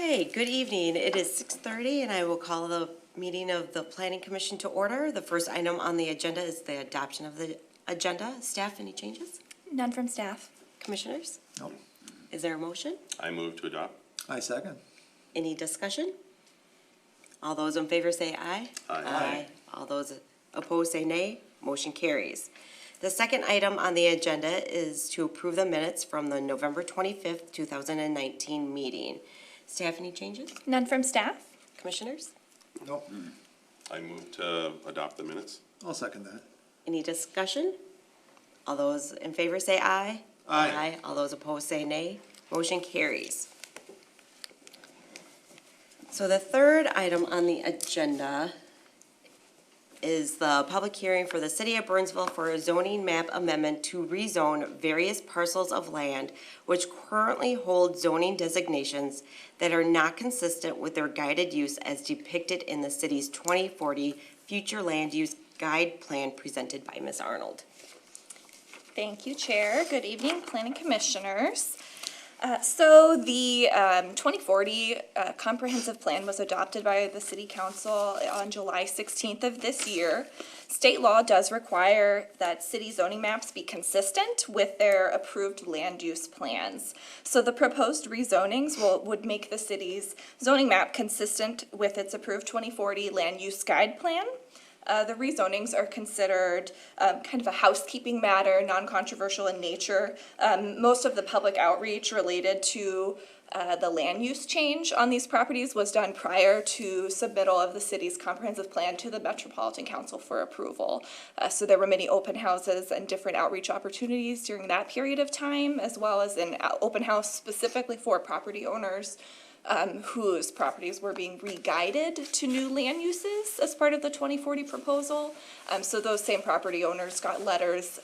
Okay, good evening. It is 6:30 and I will call the meeting of the Planning Commission to order. The first item on the agenda is the adoption of the agenda. Staff, any changes? None from staff. Commissioners? No. Is there a motion? I move to adopt. I second. Any discussion? All those in favor say aye. Aye. All those opposed say nay. Motion carries. The second item on the agenda is to approve the minutes from the November 25th, 2019 meeting. Staff, any changes? None from staff. Commissioners? No. I move to adopt the minutes. I'll second that. Any discussion? All those in favor say aye. Aye. All those opposed say nay. Motion carries. So the third item on the agenda is the public hearing for the City of Burnsville for a zoning map amendment to rezone various parcels of land which currently hold zoning designations that are not consistent with their guided use as depicted in the city's 2040 Future Land Use Guide Plan presented by Ms. Arnold. Thank you, Chair. Good evening, Planning Commissioners. So the 2040 Comprehensive Plan was adopted by the City Council on July 16th of this year. State law does require that city zoning maps be consistent with their approved land use plans. So the proposed rezonings would make the city's zoning map consistent with its approved 2040 Land Use Guide Plan. The rezonings are considered kind of a housekeeping matter, non-controversial in nature. Most of the public outreach related to the land use change on these properties was done prior to submittal of the city's comprehensive plan to the Metropolitan Council for approval. So there were many open houses and different outreach opportunities during that period of time, as well as an open house specifically for property owners whose properties were being re-guided to new land uses as part of the 2040 proposal. So those same property owners got letters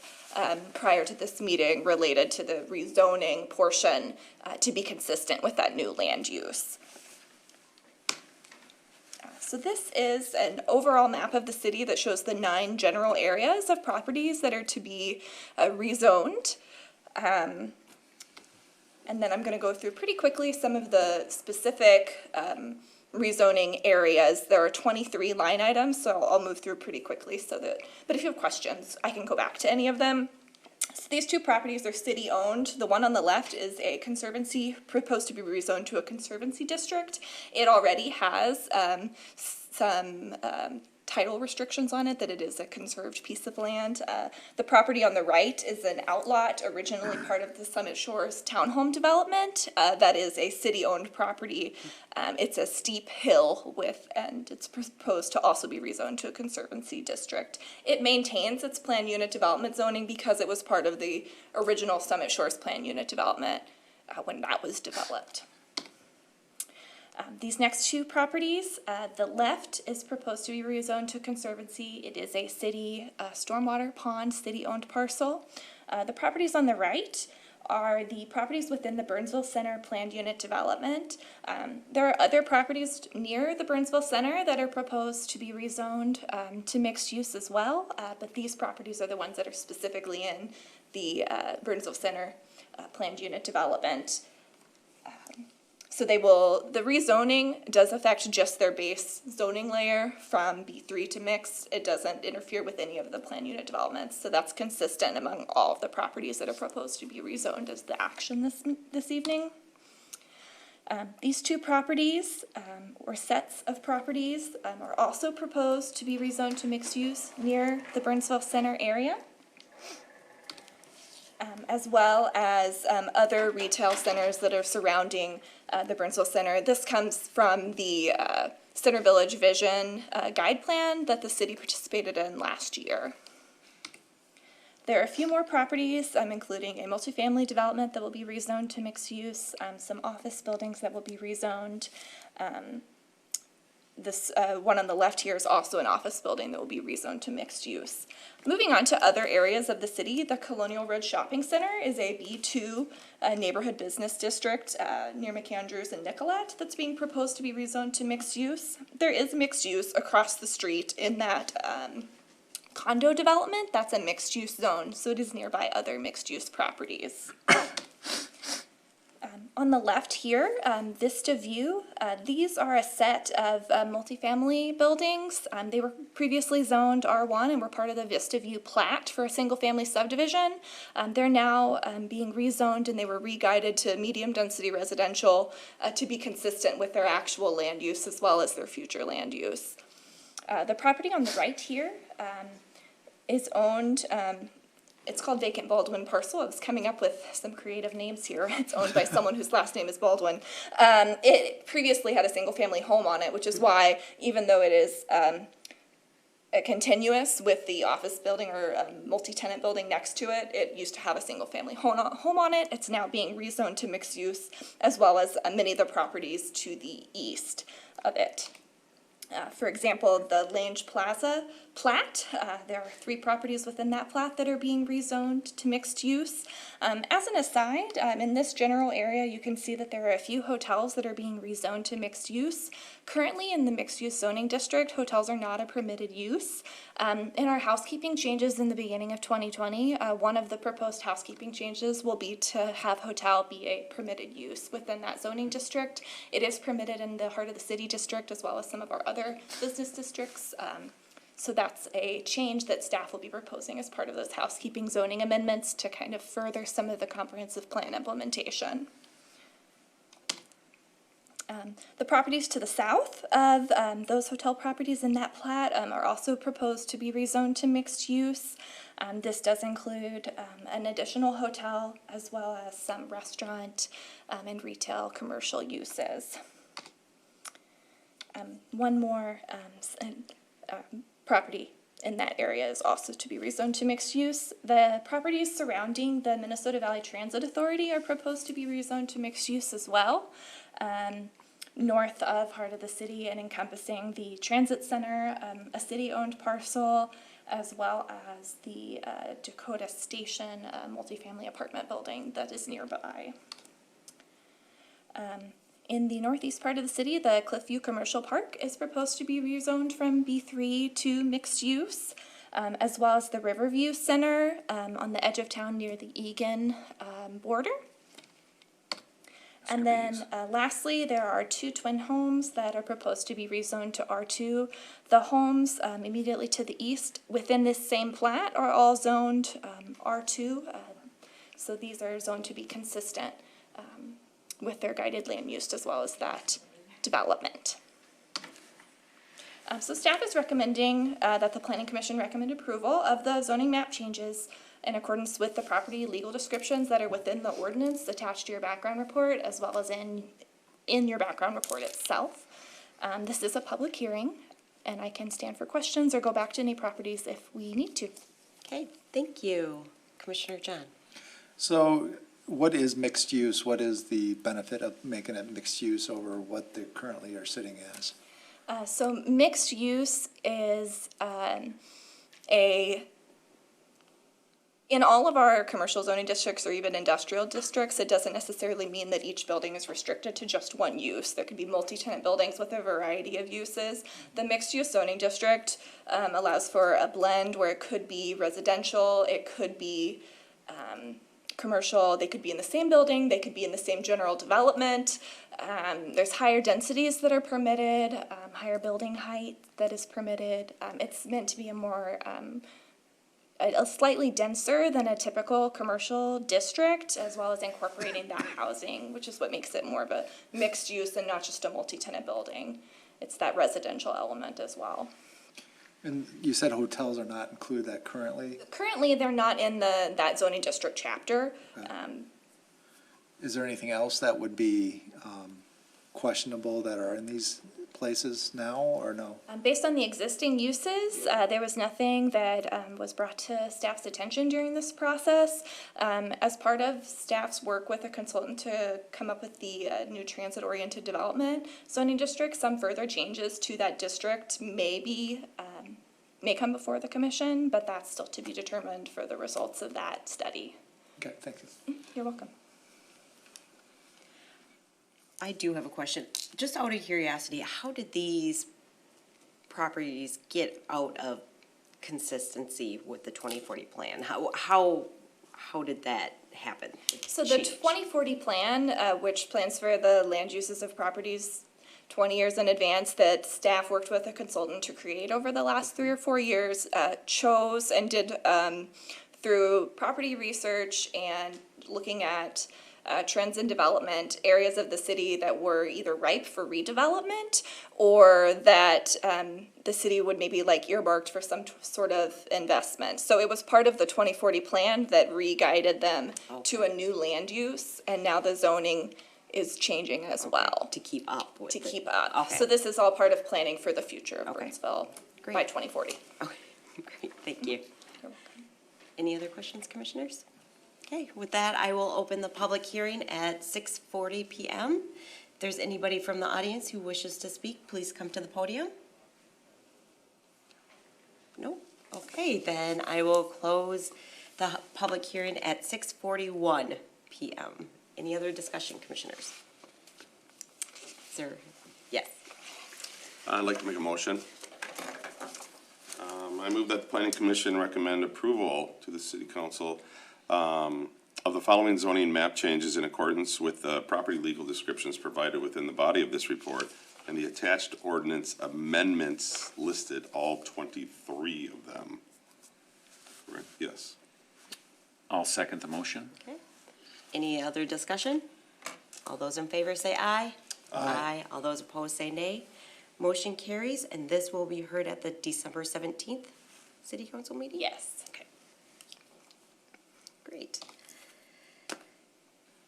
prior to this meeting related to the rezoning portion to be consistent with that new land use. So this is an overall map of the city that shows the 9 general areas of properties that are to be rezoned. And then I'm going to go through pretty quickly some of the specific rezoning areas. There are 23 line items, so I'll move through pretty quickly but if you have questions, I can go back to any of them. So these 2 properties are city-owned. The one on the left is a conservancy proposed to be rezoned to a conservancy district. It already has some title restrictions on it, that it is a conserved piece of land. The property on the right is an outlot, originally part of the Summit Shores townhome development. That is a city-owned property. It's a steep hill and it's proposed to also be rezoned to a conservancy district. It maintains its planned unit development zoning because it was part of the original Summit Shores planned unit development when that was developed. These next 2 properties, the left is proposed to be rezoned to conservancy. It is a city stormwater pond, city-owned parcel. The properties on the right are the properties within the Burnsville Center planned unit development. There are other properties near the Burnsville Center that are proposed to be rezoned to mixed use as well, but these properties are the ones that are specifically in the Burnsville Center planned unit development. So the rezoning does affect just their base zoning layer from B3 to mixed. It doesn't interfere with any of the planned unit developments. So that's consistent among all of the properties that are proposed to be rezoned as the action this evening. These 2 properties, or sets of properties, are also proposed to be rezoned to mixed use near the Burnsville Center area. As well as other retail centers that are surrounding the Burnsville Center. This comes from the Center Village Vision Guide Plan that the city participated in last year. There are a few more properties, including a multifamily development that will be rezoned to mixed use, some office buildings that will be rezoned. This one on the left here is also an office building that will be rezoned to mixed use. Moving on to other areas of the city, the Colonial Road Shopping Center is a B2 neighborhood business district near McAndrews and Nicollet that's being proposed to be rezoned to mixed use. There is mixed use across the street in that condo development. That's a mixed use zone, so it is nearby other mixed use properties. On the left here, Vista View, these are a set of multifamily buildings. They were previously zoned R1 and were part of the Vista View Plat for a single-family subdivision. They're now being rezoned, and they were re-guided to medium-density residential to be consistent with their actual land use as well as their future land use. The property on the right here is owned, it's called Vacant Baldwin Parcel. I was coming up with some creative names here. It's owned by someone whose last name is Baldwin. It previously had a single-family home on it, which is why, even though it is continuous with the office building or multi-tenant building next to it, it used to have a single-family home on it. It's now being rezoned to mixed use, as well as many of the properties to the east of it. For example, the Lange Plaza Plat, there are 3 properties within that plat that are being rezoned to mixed use. As an aside, in this general area, you can see that there are a few hotels that are being rezoned to mixed use. Currently in the mixed use zoning district, hotels are not a permitted use. In our housekeeping changes in the beginning of 2020, one of the proposed housekeeping changes will be to have hotel be a permitted use within that zoning district. It is permitted in the heart of the city district as well as some of our other business districts. So that's a change that staff will be proposing as part of those housekeeping zoning amendments to kind of further some of the comprehensive plan implementation. The properties to the south of those hotel properties in that plat are also proposed to be rezoned to mixed use. This does include an additional hotel as well as some restaurant and retail commercial uses. One more property in that area is also to be rezoned to mixed use. The properties surrounding the Minnesota Valley Transit Authority are proposed to be rezoned to mixed use as well. North of heart of the city and encompassing the transit center, a city-owned parcel, as well as the Dakota Station multifamily apartment building that is nearby. In the northeast part of the city, the Cliffview Commercial Park is proposed to be rezoned from B3 to mixed use, as well as the Riverview Center on the edge of town near the Eagan border. And then lastly, there are 2 twin homes that are proposed to be rezoned to R2. The homes immediately to the east within this same plat are all zoned R2. So these are zoned to be consistent with their guided land use as well as that development. So staff is recommending that the Planning Commission recommend approval of the zoning map changes in accordance with the property legal descriptions that are within the ordinance attached to your background report, as well as in your background report itself. This is a public hearing, and I can stand for questions or go back to any properties if we need to. Okay, thank you. Commissioner John. So what is mixed use? What is the benefit of making it mixed use over what they currently are sitting as? So mixed use is in all of our commercial zoning districts or even industrial districts, it doesn't necessarily mean that each building is restricted to just one use. There could be multi-tenant buildings with a variety of uses. The mixed-use zoning district allows for a blend where it could be residential, it could be commercial, they could be in the same building, they could be in the same general development. There's higher densities that are permitted, higher building height that is permitted. It's meant to be a more slightly denser than a typical commercial district, as well as incorporating that housing, which is what makes it more of a mixed use and not just a multi-tenant building. It's that residential element as well. And you said hotels are not included that currently? Currently, they're not in that zoning district chapter. Is there anything else that would be questionable that are in these places now, or no? Based on the existing uses, there was nothing that was brought to staff's attention during this process. As part of staff's work with a consultant to come up with the new transit-oriented development zoning district, some further changes to that district may come before the commission, but that's still to be determined for the results of that study. Okay, thank you. You're welcome. I do have a question. Just out of curiosity, how did these properties get out of consistency with the 2040 plan? How how did that happen? So the Change? 2040 plan, which plans for the land uses of properties 20 years in advance, that staff worked with a consultant to create over the last 3 or 4 years, chose and did through property research and looking at trends in development, areas of the city that were either ripe for redevelopment or that the city would maybe like earmarked for some sort of investment. So it was part of the 2040 plan that re-guided them to a new land use, and now the zoning is changing as well. To keep up with To it. keep up. Okay. So this is all part of planning for the future of Okay. Burnsville by Great. 2040. Okay, great, thank you. Any other questions, commissioners? Okay, with that, I will open the public hearing at 6:40 PM. If there's anybody from the audience who wishes to speak, please come to the podium. No? Okay, then I will close the public hearing at 6:41 PM. Any other discussion, commissioners? Sir, yes. I'd like to make a motion. I move that the planning commission recommend approval to the city council of the following zoning map changes in accordance with the property legal descriptions provided within the body of this report and the attached ordinance amendments listed, all 23 of them. Correct? Yes. I'll second the motion. Okay. Any other discussion? All those in favor say aye. Aye. All those opposed say nay. Motion carries, and this will be heard at the December 17th city council meeting? Yes. Okay. Great.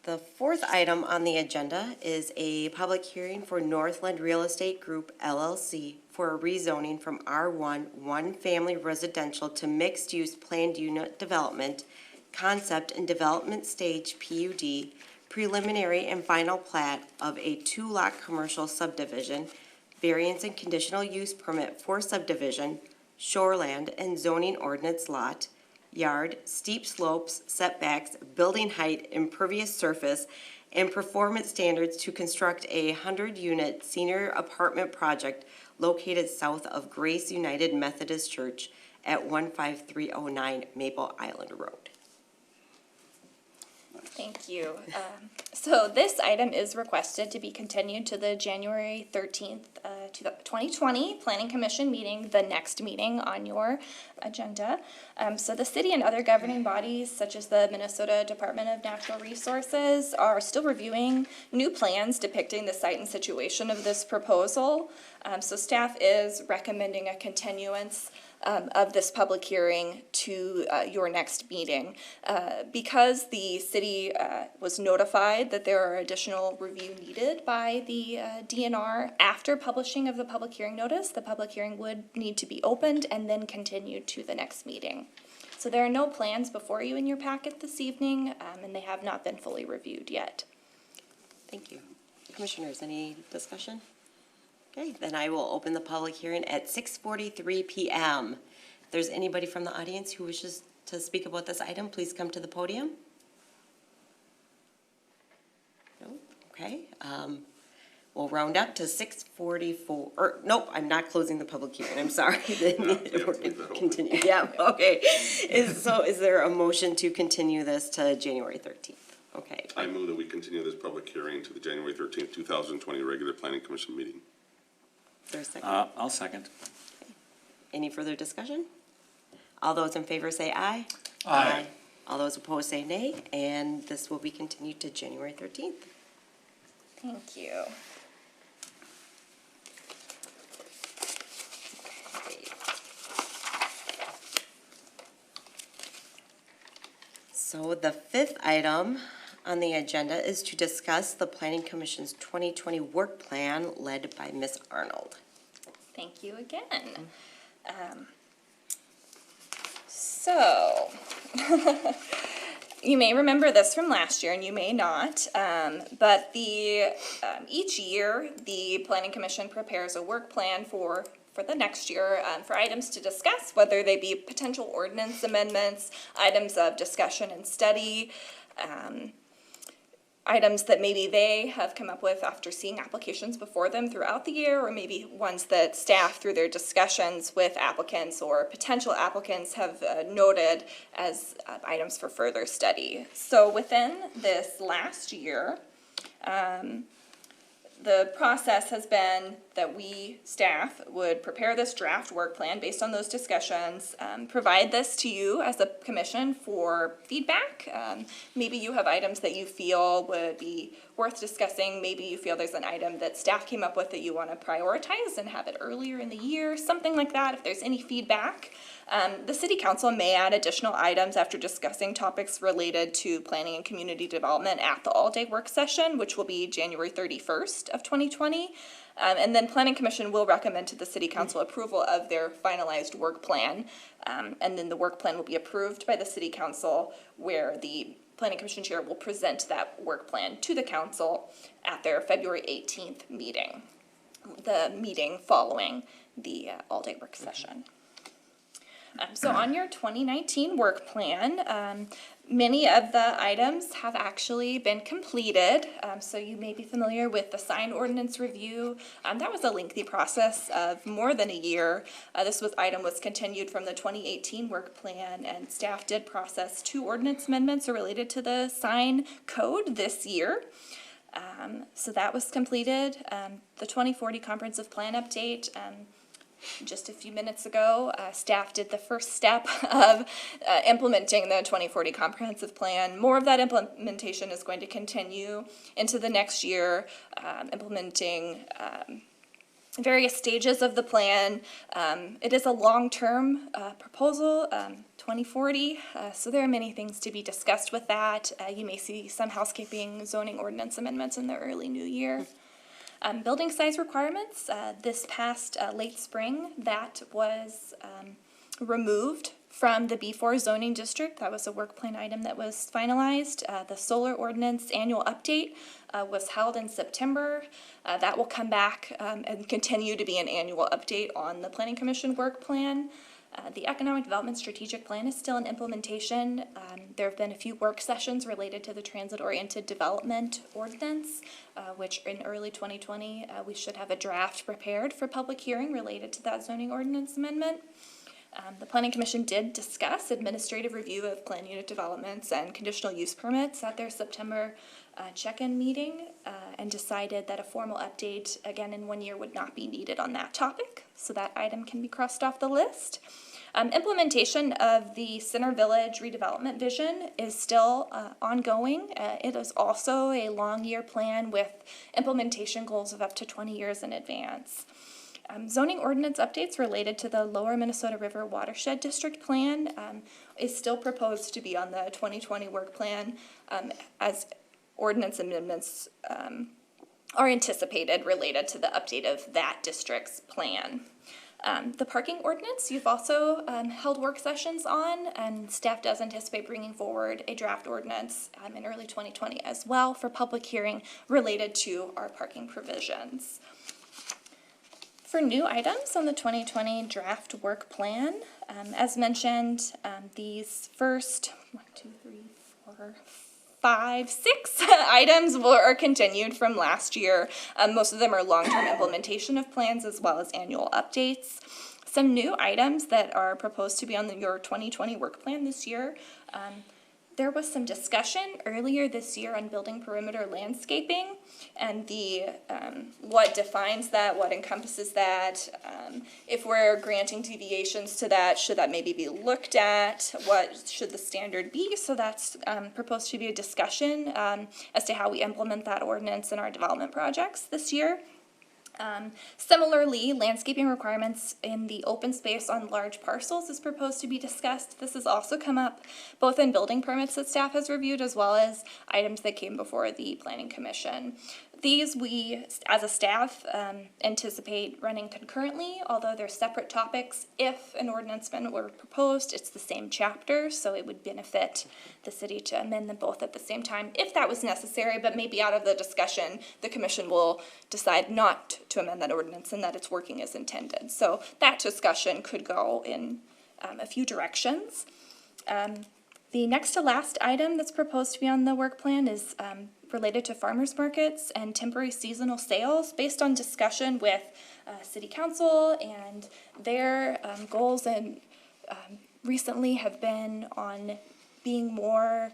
The fourth item on the agenda is a public hearing for Northland Real Estate Group LLC for a rezoning from R1 one-family residential to mixed-use planned unit development, concept and development stage PUD, preliminary and final plat of a two-lot commercial subdivision, variance and conditional use permit for subdivision, shoreland and zoning ordinance lot, yard, steep slopes, setbacks, building height, impervious surface, and performance standards to construct a 100-unit senior apartment project located south of Grace United Methodist Church at 15309 Maple Island Road. Thank you. So this item is requested to be continued to the January 13th, 2020 Planning Commission meeting, the next meeting on your agenda. So the city and other governing bodies, such as the Minnesota Department of Natural Resources, are still reviewing new plans depicting the site and situation of this proposal. So staff is recommending a continuance of this public hearing to your next meeting. Because the city was notified that there are additional review needed by the DNR after publishing of the public hearing notice, the public hearing would need to be opened and then continued to the next meeting. So there are no plans before you in your packet this evening, and they have not been fully reviewed yet. Thank you. Commissioners, any discussion? Okay, then I will open the public hearing at 6:43 PM. If there's anybody from the audience who wishes to speak about this item, please come to the podium. No? Okay. We'll round up to 6:44, or, nope, I'm not closing the public hearing, I'm sorry. have to leave that open. Continue, yeah, okay. Is there a motion to continue this to January 13th? Okay. I move that we continue this public hearing to the January 13th, 2020 regular planning commission meeting. Is there a second? I'll second. Any further discussion? All those in favor say aye. Aye. All those opposed say nay, and this will be continued to January 13th. Thank you. So the fifth item on the agenda is to discuss the Planning Commission's 2020 work plan led by Ms. Arnold. Thank you again. So, you may remember this from last year and you may not, but each year, the Planning Commission prepares a work plan for the next year for items to discuss, whether they be potential ordinance amendments, items of discussion and study, items that maybe they have come up with after seeing applications before them throughout the year, or maybe ones that staff through their discussions with applicants or potential applicants have noted as items for further study. So within this last year, the process has been that we, staff, would prepare this draft work plan based on those discussions, provide this to you as a commission for feedback. Maybe you have items that you feel would be worth discussing. Maybe you feel there's an item that staff came up with that you want to prioritize and have it earlier in the year, something like that. If there's any feedback, the city council may add additional items after discussing topics related to planning and community development at the all-day work session, which will be January 31st of 2020. And then planning commission will recommend to the city council approval of their finalized work plan. And then the work plan will be approved by the city council, where the planning commission chair will present that work plan to the council at their February 18th meeting, the meeting following the all-day work session. So on your 2019 work plan, many of the items have actually been completed. So you may be familiar with the sign ordinance review. That was a lengthy process of more than a year. This item was continued from the 2018 work plan, and staff did process 2 ordinance amendments related to the sign code this year. So that was completed. The 2040 comprehensive plan update, just a few minutes ago, staff did the first step of implementing the 2040 comprehensive plan. More of that implementation is going to continue into the next year, implementing various stages of the plan. It is a long-term proposal, 2040, so there are many things to be discussed with that. You may see some housekeeping zoning ordinance amendments in the early new year. Building size requirements, this past late spring, that was removed from the B4 zoning district. That was a work plan item that was finalized. The solar ordinance annual update was held in September. That will come back and continue to be an annual update on the Planning Commission work plan. The Economic Development Strategic Plan is still in implementation. There have been a few work sessions related to the Transit-Oriented Development Ordinance, which in early 2020, we should have a draft prepared for public hearing related to that zoning ordinance amendment. The Planning Commission did discuss administrative review of plan unit developments and conditional use permits at their September check-in meeting, and decided that a formal update again in 1 year would not be needed on that topic, so that item can be crossed off the list. Implementation of the Center Village redevelopment vision is still ongoing. It is also a long year plan with implementation goals of up to 20 years in advance. Zoning ordinance updates related to the Lower Minnesota River Watershed District Plan is still proposed to be on the 2020 work plan, as ordinance amendments are anticipated related to the update of that district's plan. The parking ordinance, you've also held work sessions on, and staff does anticipate bringing forward a draft ordinance in early 2020 as well for public hearing related to our parking provisions. For new items on the 2020 draft work plan, as mentioned, these first 6 items are continued from last year. Most of them are long-term implementation of plans as well as annual updates. Some new items that are proposed to be on your 2020 work plan this year. There was some discussion earlier this year on building perimeter landscaping and the what defines that, what encompasses that. If we're granting deviations to that, should that maybe be looked at? What should the standard be? So that's proposed to be a discussion as to how we implement that ordinance in our development projects this year. Similarly, landscaping requirements in the open space on large parcels is proposed to be discussed. This has also come up both in building permits that staff has reviewed as well as items that came before the Planning Commission. These we, as a staff, anticipate running concurrently, although they're separate topics. If an ordinance amendment were proposed, it's the same chapter, so it would benefit the city to amend them both at the same time if that was necessary, but maybe out of the discussion, the commission will decide not to amend that ordinance and that it's working as intended. So that discussion could go in a few directions. The next to last item that's proposed to be on the work plan is related to farmers markets and temporary seasonal sales based on discussion with city council, and their goals and recently have been on being more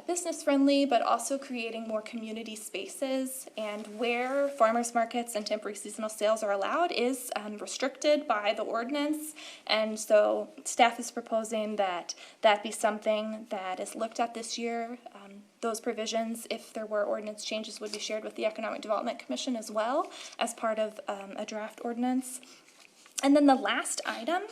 business friendly, but also creating more community spaces. And where farmers markets and temporary seasonal sales are allowed is restricted by the ordinance. And so staff is proposing that that be something that is looked at this year. Those provisions, if there were ordinance changes, would be shared with the Economic Development Commission as well as part of a draft ordinance. And then the last item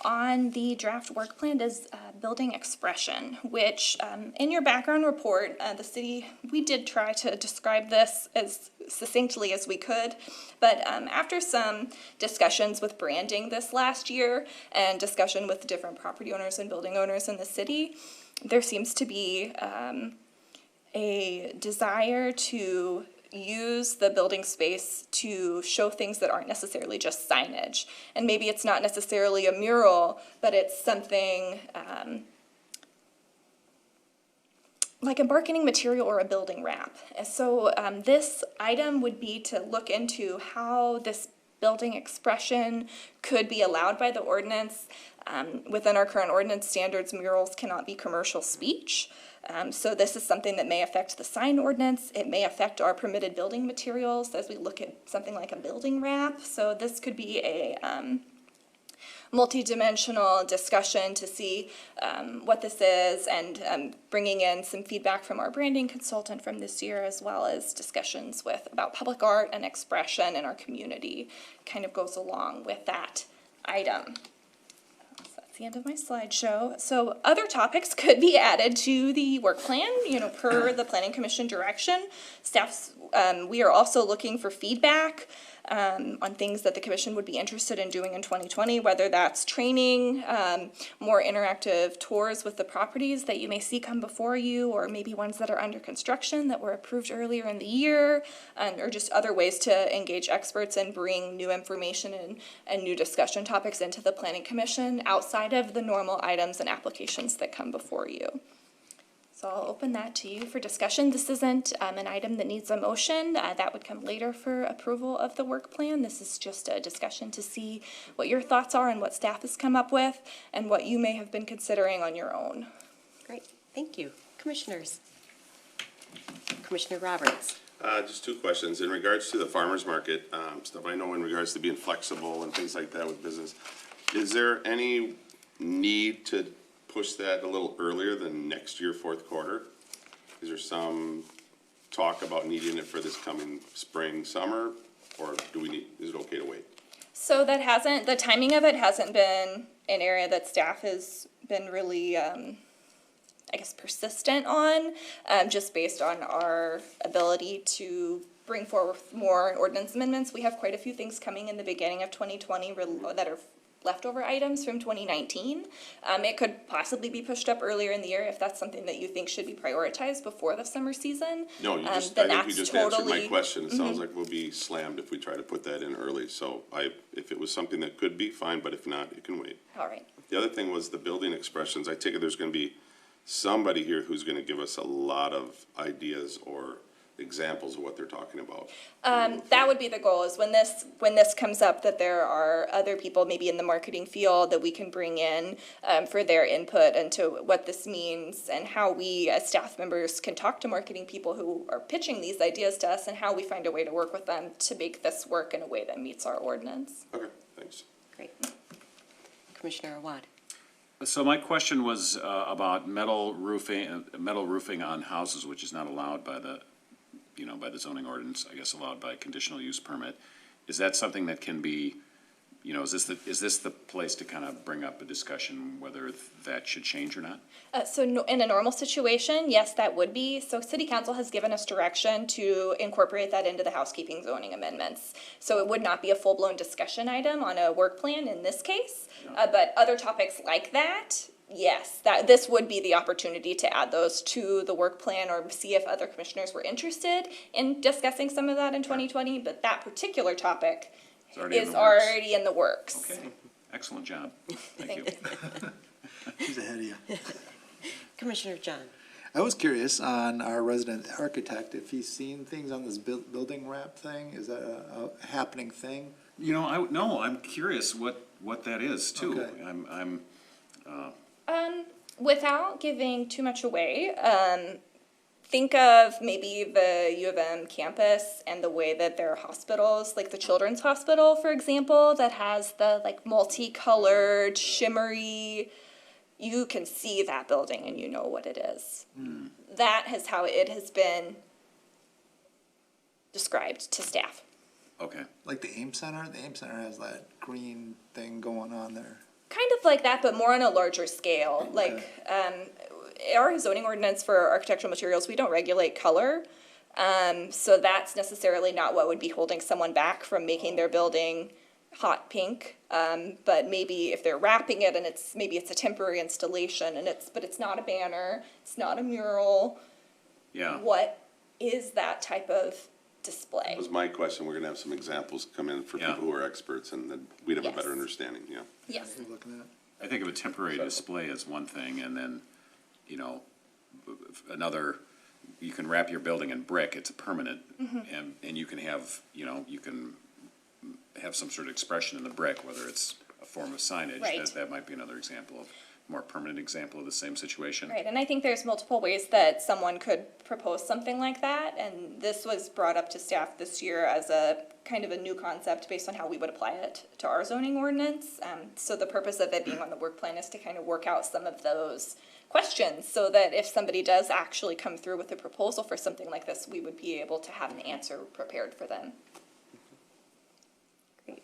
on the draft work plan is building expression, which in your background report, the city, we did try to describe this as succinctly as we could, but after some discussions with branding this last year and discussion with different property owners and building owners in the city, there seems to be a desire to use the building space to show things that aren't necessarily just signage. And maybe it's not necessarily a mural, but it's something like a marketing material or a building wrap. And so this item would be to look into how this building expression could be allowed by the ordinance. Within our current ordinance standards, murals cannot be commercial speech. So this is something that may affect the sign ordinance. It may affect our permitted building materials as we look at something like a building wrap. So this could be a multi-dimensional discussion to see what this is, and bringing in some feedback from our branding consultant from this year, as well as discussions about public art and expression in our community. Kind of goes along with that item. The end of my slideshow. So other topics could be added to the work plan, per the Planning Commission direction. Staff's, we are also looking for feedback on things that the commission would be interested in doing in 2020, whether that's training, more interactive tours with the properties that you may see come before you, or maybe ones that are under construction that were approved earlier in the year, or just other ways to engage experts and bring new information and new discussion topics into the Planning Commission outside of the normal items and applications that come before you. So I'll open that to you for discussion. This isn't an item that needs a motion. That would come later for approval of the work plan. This is just a discussion to see what your thoughts are and what staff has come up with and what you may have been considering on your own. Great, thank you. Commissioners. Commissioner Roberts. Just two questions. In regards to the farmer's market stuff, I know in regards to being flexible and things like that with business, is there any need to push that a little earlier than next year, fourth quarter? Is there some talk about needing it for this coming spring, summer, or is it okay to wait? So the timing of it hasn't been an area that staff has been really, persistent on, just based on our ability to bring forward more ordinance amendments. We have quite a few things coming in the beginning of 2020 that are leftover items from 2019. It could possibly be pushed up earlier in the year if that's something that you think should be prioritized before the summer season. No, I think you just answered my question. It sounds like we'll be slammed if we try to put that in early. So if it was something that could be, fine, but if not, it can wait. All right. The other thing was the building expressions. I take it there's gonna be somebody here who's gonna give us a lot of ideas or examples of what they're talking about. That would be the goal, is when this comes up, that there are other people maybe in the marketing field that we can bring in for their input into what this means and how we as staff members can talk to marketing people who are pitching these ideas to us, and how we find a way to work with them to make this work in a way that meets our ordinance. Okay, thanks. Great. Commissioner Awad. So my question was about metal roofing on houses, which is not allowed by the zoning ordinance, I guess allowed by conditional use permit. Is that something that can be, is this the place to kind of bring up a discussion whether that should change or not? In a normal situation, yes, that would be. So City Council has given us direction to incorporate that into the housekeeping zoning amendments. So it would not be a full-blown discussion item on a work plan in this case, but other topics like that, yes, this would be the opportunity to add those to the work plan, or see if other commissioners were interested in discussing some of that in 2020, but that particular topic is already in the works. Okay, excellent job. Thank you. She's ahead of you. Commissioner John. I was curious on our resident architect, if he's seen things on this building wrap thing, is that a happening thing? You know, I'm curious what that is too. Okay. I'm, Without giving too much away, think of maybe the U of M campus and the way that their hospitals, like the Children's Hospital, for example, that has the like multicolored, shimmery, you can see that building and you know what it is. That is how it has been described to staff. okay. Like the AIM Center? The AIM Center has that green thing going on there. Kind of like that, but more on a larger scale. Like, our zoning ordinance for architectural materials, we don't regulate color. So that's necessarily not what would be holding someone back from making their building hot pink. But maybe if they're wrapping it and maybe it's a temporary installation and but it's not a banner, it's not a mural. Yeah. What is that type of display? That was my question. We're gonna have some examples come in for Yeah. people who are experts, and then we'd have a better Yes. understanding, yeah. Yes. You're looking at? I think of a temporary display as one thing, and then, you know, another, you can wrap your building in brick, it's a permanent, and you can have, you know, you can have some sort of expression in the brick, whether it's a form of signage. Right. That might be another example of, more permanent example of the same situation. Right, and I think there's multiple ways that someone could propose something like that, and this was brought up to staff this year as a kind of a new concept based on how we would apply it to our zoning ordinance. So the purpose of it being on the work plan is to kind of work out some of those questions, so that if somebody does actually come through with a proposal for something like this, we would be able to have an answer prepared for them. Great.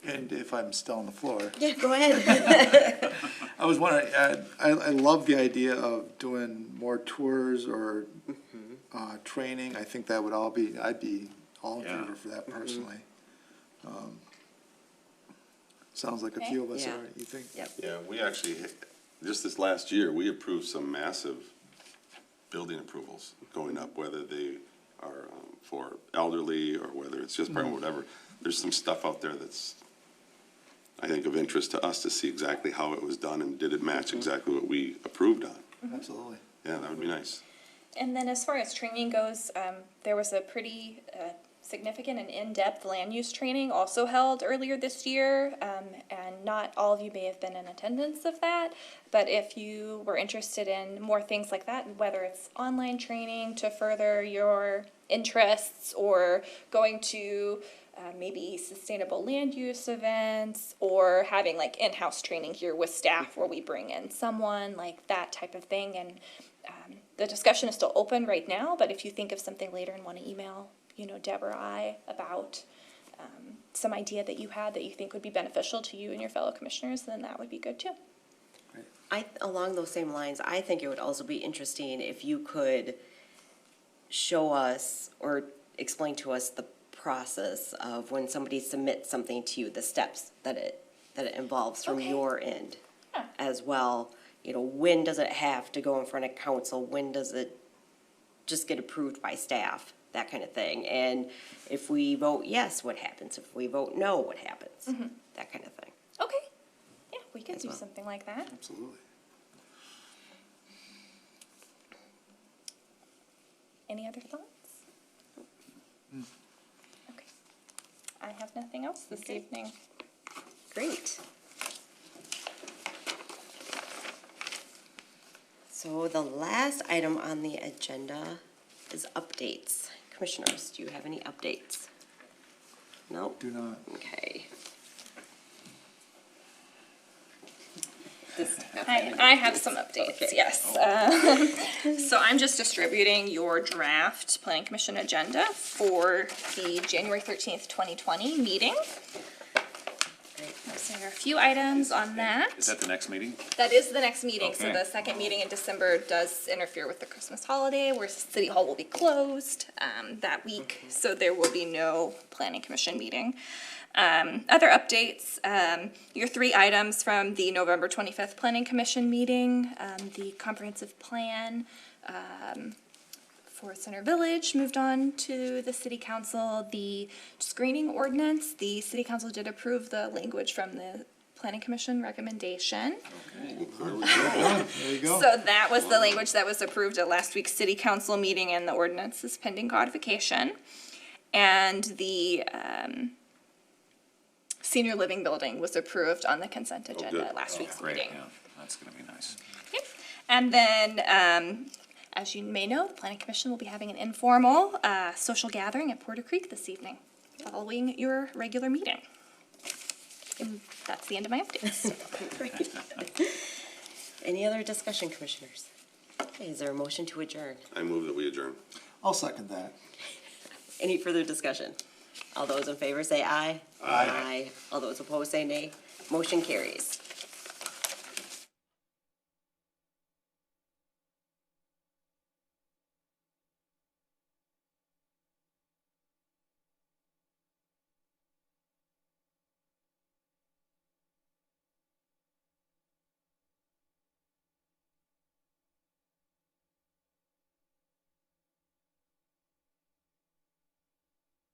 And if I'm still on the floor, Yeah, go ahead. I was wondering, I love the idea of doing more tours or training. I think that would I'd be all in Yeah. favor for that personally. Sounds like a few of us Yeah. are, you think? Yep. Yeah, we actually, just this last year, we approved some massive building approvals going up, whether they are for elderly or whether it's just part of whatever. There's some stuff out there that's, I think, of interest to us to see exactly how it was done and did it match exactly what we approved on. Absolutely. Yeah, that would be nice. And then as far as training goes, there was a pretty significant and in-depth land use training also held earlier this year, and not all of you may have been in attendance of that, but if you were interested in more things like that, whether it's online training to further your interests or going to maybe sustainable land use events or having like in-house training here with staff where we bring in someone, like that type of thing. And the discussion is still open right now, but if you think of something later and want to email, you know, Deb or I about some idea that you had that you think would be beneficial to you and your fellow commissioners, then that would be good too. Along those same lines, I think it would also be interesting if you could show us or explain to us the process of when somebody submits something to you, the steps that it involves from Okay. your end Yeah. as well. You know, when does it have to go in front of council? When does it just get approved by staff? That kind of thing. And if we vote yes, what happens? If we vote no, what happens? That kind of thing. Okay. Yeah, we could As do well. something like that. Absolutely. Any other thoughts? Okay. I have nothing else this Okay. evening. Great. So the last item on the agenda is updates. Commissioners, do you have any updates? No? Do not. Okay. I have some updates, Okay. yes. So I'm just distributing your draft planning commission agenda for the January 13th, 2020 meeting. So there are a few items on that. Is that the next meeting? That is the next meeting, so Okay. the second meeting in December does interfere with the Christmas holiday, where City Hall will be closed that week, so there will be no planning commission meeting. Other updates, your 3 items from the November 25th planning commission meeting, the comprehensive plan for Center Village moved on to the city council. The screening ordinance, the city council did approve the language from the planning commission recommendation. There you go. So that was the language that was approved at last week's city council meeting, and the ordinance is pending codification. And the senior living building was approved on the consent agenda at last week's Great, meeting. yeah, that's gonna be nice. Okay. And then, as you may know, the planning commission will be having an informal social gathering at Porter Creek this evening, following your regular meeting. And that's the end of my updates. Great. Any other discussion, commissioners? Okay, is there a motion to adjourn? I move that we adjourn. I'll second that. Any further discussion? All those in favor say aye. Aye. All those opposed say nay. Motion carries.